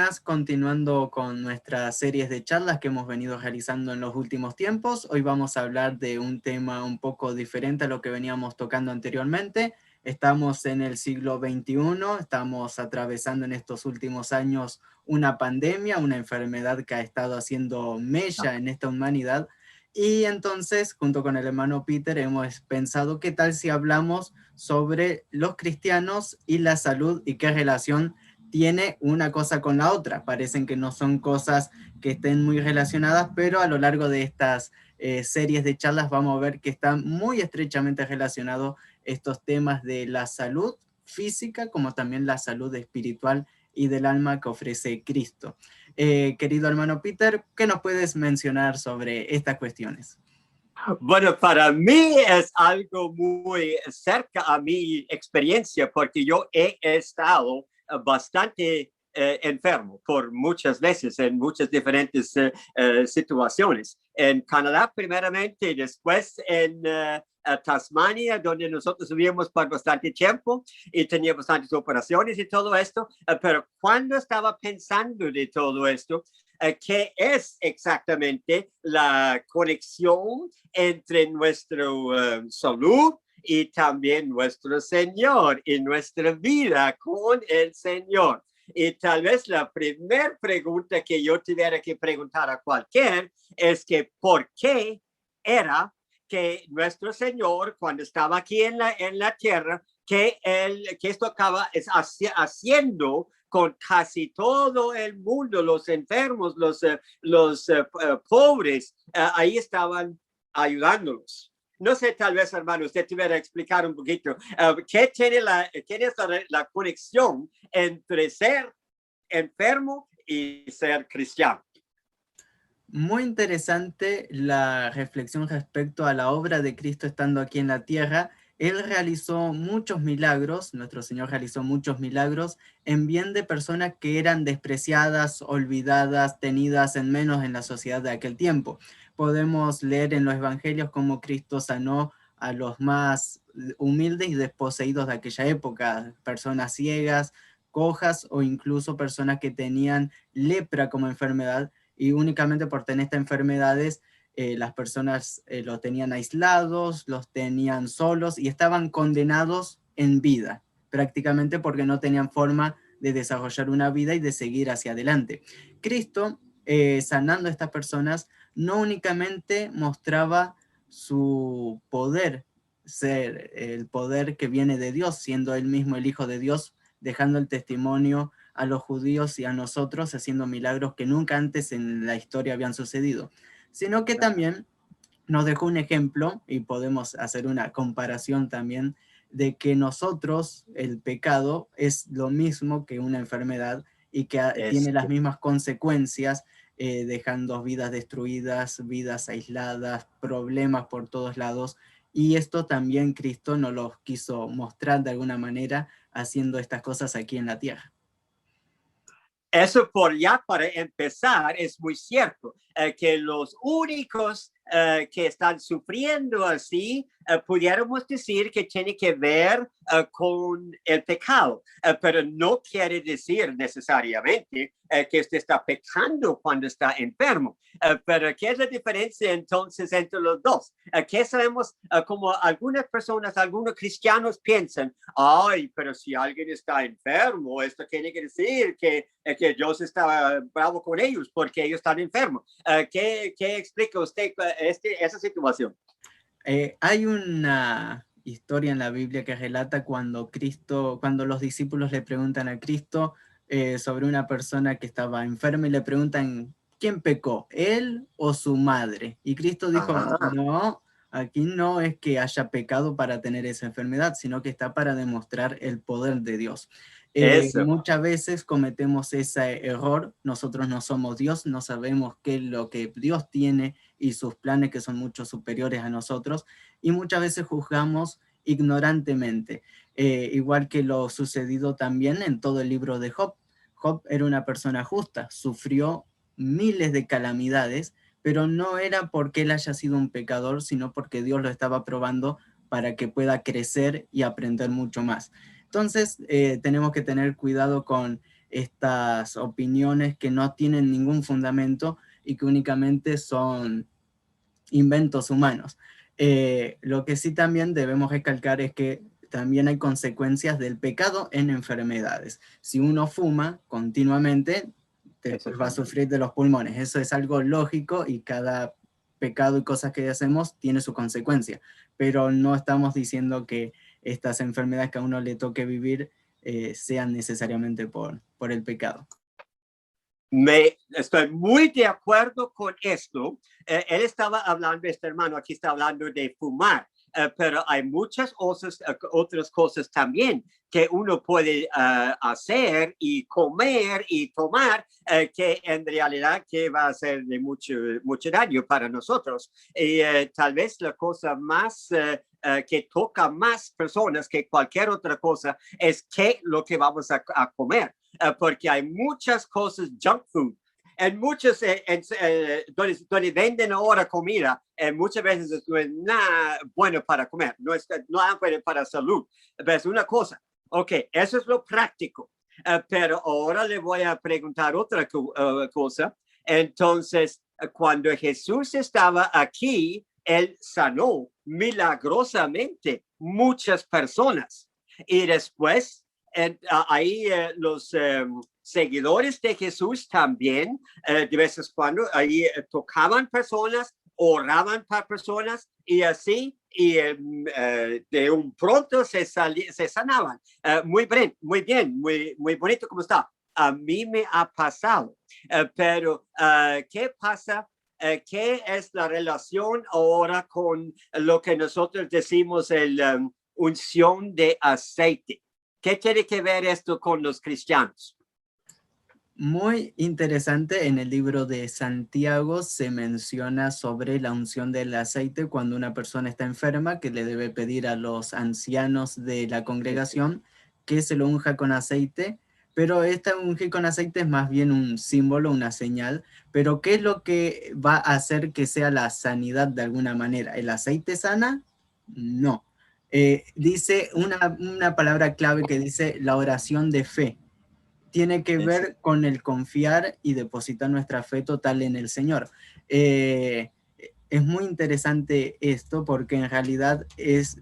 buenas, continuando con nuestras series de charlas que hemos venido realizando en los últimos tiempos. Hoy vamos a hablar de un tema un poco diferente a lo que veníamos tocando anteriormente. Estamos en el siglo XXI, estamos atravesando en estos últimos años una pandemia, una enfermedad que ha estado haciendo mella en esta humanidad. Y entonces, junto con el hermano Peter, hemos pensado qué tal si hablamos sobre los cristianos y la salud y qué relación tiene una cosa con la otra. Parecen que no son cosas que estén muy relacionadas, pero a lo largo de estas series de charlas vamos a ver que están muy estrechamente relacionados estos temas de la salud física como también la salud espiritual y del alma que ofrece Cristo. Querido hermano Peter, ¿qué nos puedes mencionar sobre estas cuestiones? Bueno, para mí es algo muy cerca a mi experiencia porque yo he estado bastante enfermo por muchas veces en muchas diferentes situaciones. En Canadá primeramente, después en Tasmania, donde nosotros vivíamos por bastante tiempo y tenía bastantes operaciones y todo esto, pero cuando estaba pensando de todo esto, ¿qué es exactamente la conexión entre nuestra salud y también nuestro Señor y nuestra vida con el Señor? Y tal vez la primera pregunta que yo tuviera que preguntar a cualquier es que ¿por qué era que nuestro Señor, cuando estaba aquí en la tierra, que esto acaba haciendo con casi todo el mundo, los enfermos, los pobres, ahí estaban ayudándolos? No sé, tal vez, hermano, usted tuviera que explicar un poquito qué es la conexión entre ser enfermo y ser cristiano. Muy interesante la reflexión respecto a la obra de Cristo estando aquí en la tierra. Él realizó muchos milagros, nuestro Señor realizó muchos milagros en bien de personas que eran despreciadas, olvidadas, tenidas en menos en la sociedad de aquel tiempo. Podemos leer en los evangelios cómo Cristo sanó a los más humildes y desposeídos de aquella época, personas ciegas, cojas o incluso personas que tenían lepra como enfermedad, y únicamente por tener estas enfermedades las personas los tenían aislados, los tenían solos y estaban condenados en vida, prácticamente porque no tenían forma de desarrollar una vida y de seguir hacia adelante. Cristo, sanando a estas personas, no únicamente mostraba su poder, ser el poder que viene de Dios, siendo él mismo el Hijo de Dios, dejando el testimonio a los judíos y a nosotros, haciendo milagros que nunca antes en la historia habían sucedido, sino que también nos dejó un ejemplo, y podemos hacer una comparación también, de que nosotros, el pecado, es lo mismo que una enfermedad y que tiene las mismas consecuencias, dejando vidas destruidas, vidas aisladas, problemas por todos lados, y esto también Cristo nos lo quiso mostrar de alguna manera haciendo estas cosas aquí en la tierra. Eso para empezar es muy cierto, que los únicos que están sufriendo así, pudiéramos decir que tiene que ver con el pecado, pero no quiere decir necesariamente que usted está pecando cuando está enfermo. Pero ¿qué es la diferencia entonces entre los dos? ¿Qué sabemos? Como algunas personas, algunos cristianos piensan, ay, pero si alguien está enfermo, esto quiere decir que Dios está bravo con ellos porque ellos están enfermos. ¿Qué explica usted esa situación? Hay una historia en la Biblia que relata cuando los discípulos le preguntan a Cristo sobre una persona que estaba enferma y le preguntan, ¿quién pecó? ¿Él o su madre? Y Cristo dijo, no, aquí no es que haya pecado para tener esa enfermedad, sino que está para demostrar el poder de Dios. Muchas veces cometemos ese error, nosotros no somos Dios, no sabemos qué es lo que Dios tiene y sus planes que son mucho superiores a nosotros, y muchas veces juzgamos ignorantemente, igual que lo sucedido también en todo el libro de Job. Job era una persona justa, sufrió miles de calamidades, pero no era porque él haya sido un pecador, sino porque Dios lo estaba probando para que pueda crecer y aprender mucho más. Entonces, tenemos que tener cuidado con estas opiniones que no tienen ningún fundamento y que únicamente son inventos humanos. Lo que sí también debemos recalcar es que también hay consecuencias del pecado en enfermedades. Si uno fuma continuamente, después va a sufrir de los pulmones. Eso es algo lógico y cada pecado y cosas que hacemos tiene su consecuencia. Pero no estamos diciendo que estas enfermedades que a uno le toque vivir sean necesariamente por el pecado. Estoy muy de acuerdo con esto. Él estaba hablando, este hermano aquí está hablando de fumar, pero hay muchas otras cosas también que uno puede hacer y comer y tomar que en realidad que va a ser de mucho daño para nosotros. Y tal vez la cosa más que toca más personas que cualquier otra cosa es qué lo que vamos a comer. Porque hay muchas cosas junk food. En muchos, donde venden ahora comida, muchas veces no es nada bueno para comer, no es nada bueno para salud. Es una cosa, ok, eso es lo práctico. Pero ahora le voy a preguntar otra cosa. Entonces, cuando Jesús estaba aquí, él sanó milagrosamente muchas personas. Y después, ahí los seguidores de Jesús también, de vez en cuando, ahí tocaban personas, oraban para personas y así, y de un pronto se sanaban. Muy bien, muy bonito como está. A mí me ha pasado, pero ¿qué pasa? ¿Qué es la relación ahora con lo que nosotros decimos el unción de aceite? ¿Qué tiene que ver esto con los cristianos? Muy interesante, en el libro de Santiago se menciona sobre la unción del aceite cuando una persona está enferma, que le debe pedir a los ancianos de la congregación que se lo unja con aceite, pero esta ungir con aceite es más bien un símbolo, una señal, pero ¿qué es lo que va a hacer que sea la sanidad de alguna manera? ¿El aceite sana? No. Dice una palabra clave que dice la oración de fe. Tiene que ver con el confiar y depositar nuestra fe total en el Señor. Es muy interesante esto porque en realidad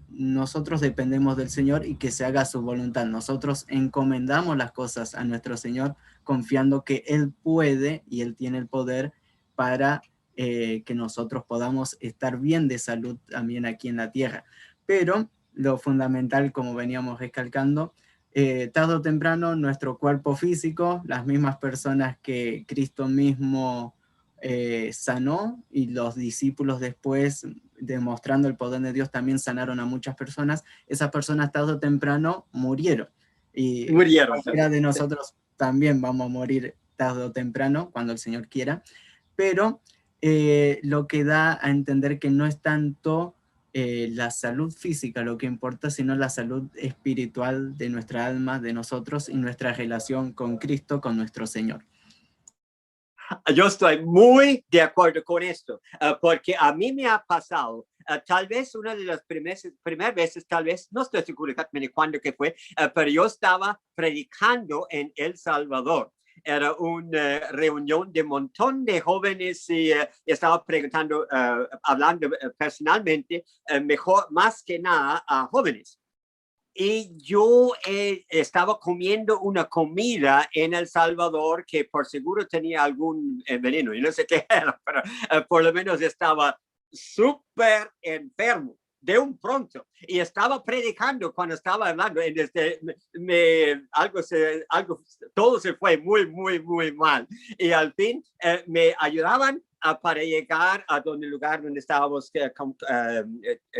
nosotros dependemos del Señor y que se haga su voluntad. Nosotros encomendamos las cosas a nuestro Señor confiando que Él puede y Él tiene el poder para que nosotros podamos estar bien de salud también aquí en la tierra. Pero lo fundamental, como veníamos recalcando, tarde o temprano nuestro cuerpo físico, las mismas personas que Cristo mismo sanó y los discípulos después, demostrando el poder de Dios, también sanaron a muchas personas, esas personas tarde o temprano murieron. Y Murieron. cualquiera de nosotros también vamos a morir tarde o temprano, cuando el Señor quiera, pero lo que da a entender que no es tanto la salud física lo que importa, sino la salud espiritual de nuestra alma, de nosotros y nuestra relación con Cristo, con nuestro Señor. Yo estoy muy de acuerdo con esto, porque a mí me ha pasado, tal vez una de las primeras veces, tal vez, no estoy seguro exactamente cuándo que fue, pero yo estaba predicando en El Salvador. Era una reunión de un montón de jóvenes y estaba preguntando, hablando personalmente, mejor, más que nada a jóvenes. Y yo estaba comiendo una comida en El Salvador que por seguro tenía algún veneno. Y no sé qué era, pero por lo menos estaba súper enfermo de un pronto. Y estaba predicando cuando estaba hablando. Y desde, todo se fue muy mal. Y al fin me ayudaban para llegar a el lugar donde estábamos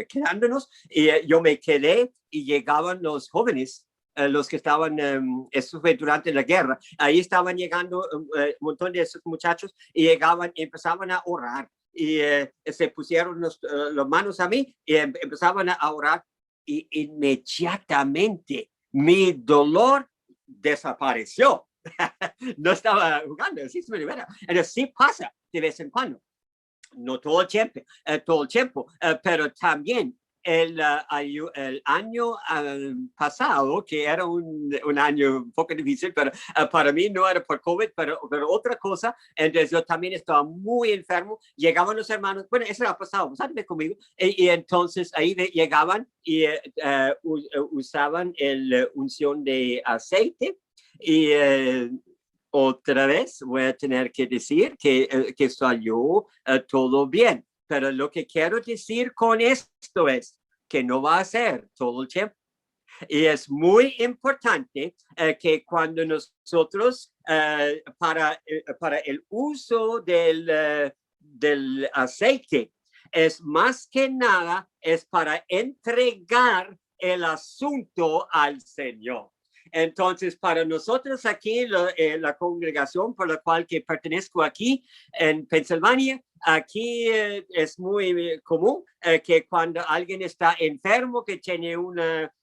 quedándonos, y yo me quedé y llegaban los jóvenes, los que estaban, eso fue durante la guerra, ahí estaban llegando un montón de esos muchachos y llegaban y empezaban a orar y se pusieron las manos a mí y empezaban a orar y inmediatamente mi dolor desapareció. No estaba jugando, así se me libera. Entonces sí pasa de vez en cuando, no todo el tiempo, pero también el año pasado, que era un año un poco difícil, pero para mí no era por COVID, pero otra cosa. Entonces yo también estaba muy enfermo. Llegaban los hermanos, bueno, eso ha pasado, ¿sabes? Conmigo. Y entonces ahí llegaban y usaban la unción de aceite. Y otra vez voy a tener que decir que salió todo bien. Pero lo que quiero decir con esto es que no va a ser todo el tiempo. Y es muy importante que cuando nosotros, para el uso del aceite, es más que nada, es para entregar el asunto al Señor. Entonces, para nosotros aquí, la congregación por la cual que pertenezco aquí en Pensilvania, aquí es muy común que cuando alguien está enfermo, que tiene una,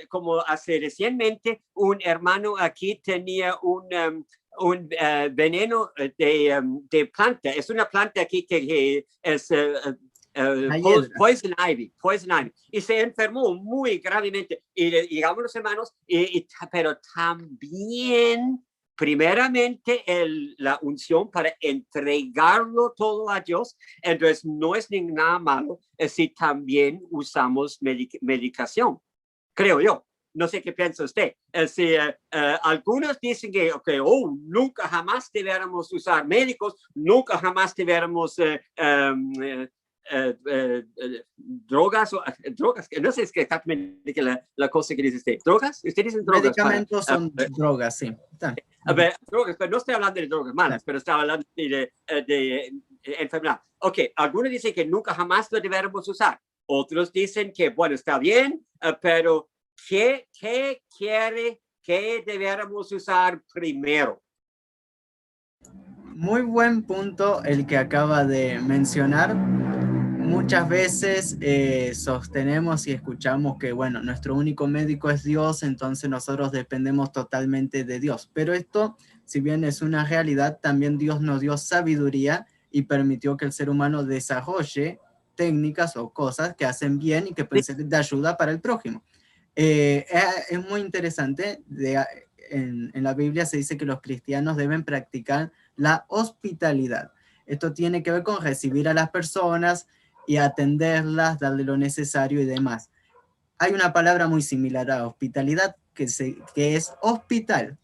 como hace recientemente, un hermano aquí tenía un veneno de planta. Es una planta aquí que es La hiedra. poison ivy, y se enfermó muy gravemente. Y llegamos los hermanos, pero también, primeramente, la unción para entregarlo todo a Dios. Entonces, no es ni nada malo si también usamos medicación, creo yo. No sé qué piensa usted. Algunos dicen que nunca jamás deberíamos usar médicos, nunca jamás deberíamos drogas, no sé, es que exactamente la cosa que dice usted. ¿Drogas? Usted dice drogas para... Medicamentos son drogas, sí. Está. A ver, drogas, pero no estoy hablando de drogas malas, Está. pero estoy hablando de enfermedad. Ok, algunos dicen que nunca jamás lo deberíamos usar. Otros dicen que, bueno, está bien, pero ¿qué quiere que deberíamos usar primero? Muy buen punto el que acaba de mencionar. Muchas veces sostenemos y escuchamos que, bueno, nuestro único médico es Dios, entonces nosotros dependemos totalmente de Dios. Pero esto, si bien es una realidad, también Dios nos dio sabiduría y permitió que el ser humano desarrolle técnicas o cosas que hacen bien y que pueden ser de ayuda para el prójimo. Es muy interesante. En la Biblia se dice que los cristianos deben practicar la hospitalidad. Esto tiene que ver con recibir a las personas y atenderlas, darle lo necesario y demás. Hay una palabra muy similar a hospitalidad que es hospital,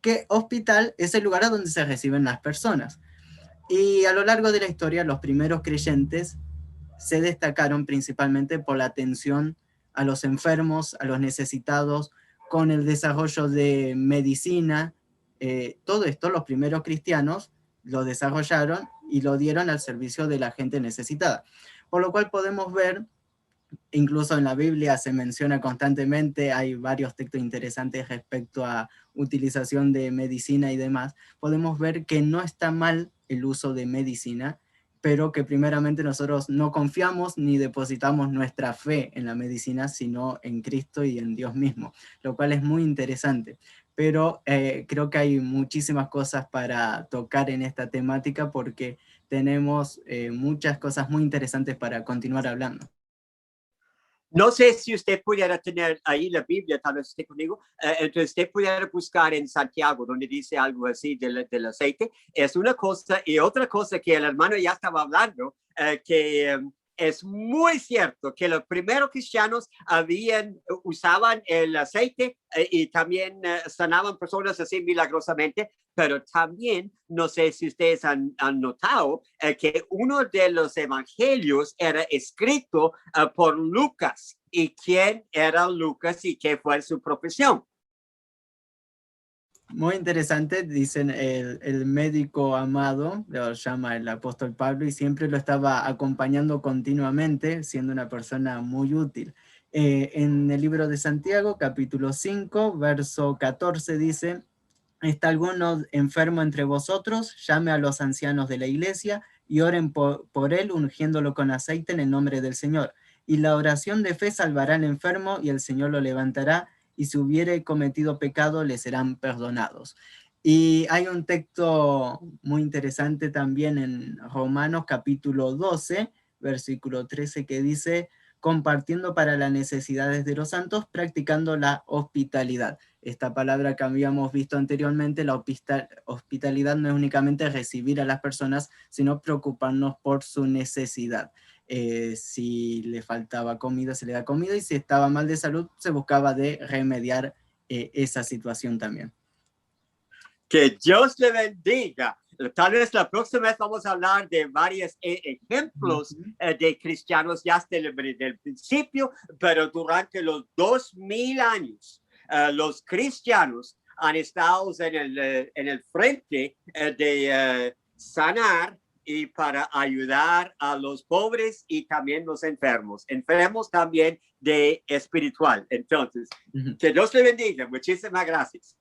que hospital es el lugar a donde se reciben las personas. Y a lo largo de la historia, los primeros creyentes se destacaron principalmente por la atención a los enfermos, a los necesitados, con el desarrollo de medicina. Todo esto los primeros cristianos lo desarrollaron y lo dieron al servicio de la gente necesitada. Por lo cual podemos ver, incluso en la Biblia se menciona constantemente, hay varios textos interesantes respecto a utilización de medicina y demás, podemos ver que no está mal el uso de medicina, pero que primeramente nosotros no confiamos ni depositamos nuestra fe en la medicina, sino en Cristo y en Dios mismo, lo cual es muy interesante. Pero creo que hay muchísimas cosas para tocar en esta temática porque tenemos muchas cosas muy interesantes para continuar hablando. No sé si usted pudiera tener ahí la Biblia, tal vez esté conmigo, entonces usted pudiera buscar en Santiago, donde dice algo así del aceite. Es una cosa, y otra cosa que el hermano ya estaba hablando, que es muy cierto que los primeros cristianos usaban el aceite y también sanaban personas así milagrosamente, pero también, no sé si ustedes han notado que uno de los evangelios era escrito por Lucas. ¿Y quién era Lucas y qué fue su profesión? Muy interesante, dicen el médico amado, lo llama el apóstol Pablo, y siempre lo estaba acompañando continuamente, siendo una persona muy útil. En el libro de Santiago, capítulo 5, verso 14, dice: ¿está alguno enfermo entre vosotros? Llame a los ancianos de la iglesia y oren por él, ungiéndolo con aceite en el nombre del Señor. Y la oración de fe salvará al enfermo y el Señor lo levantará, y si hubiere cometido pecado, le serán perdonados. Y hay un texto muy interesante también en Romanos capítulo 12, versículo 13, que dice: compartiendo para las necesidades de los santos, practicando la hospitalidad. Esta palabra que habíamos visto anteriormente, la hospitalidad no es únicamente recibir a las personas, sino preocuparnos por su necesidad. Si le faltaba comida, se le da comida, y si estaba mal de salud, se buscaba de remediar esa situación también. Que Dios le bendiga. Tal vez la próxima vez vamos a hablar de varios ejemplos de cristianos ya desde el principio, pero durante los 2000 años, los cristianos han estado en el frente de sanar y para ayudar a los pobres y también los enfermos también de espiritual. Entonces, que Dios le bendiga. Muchísimas gracias.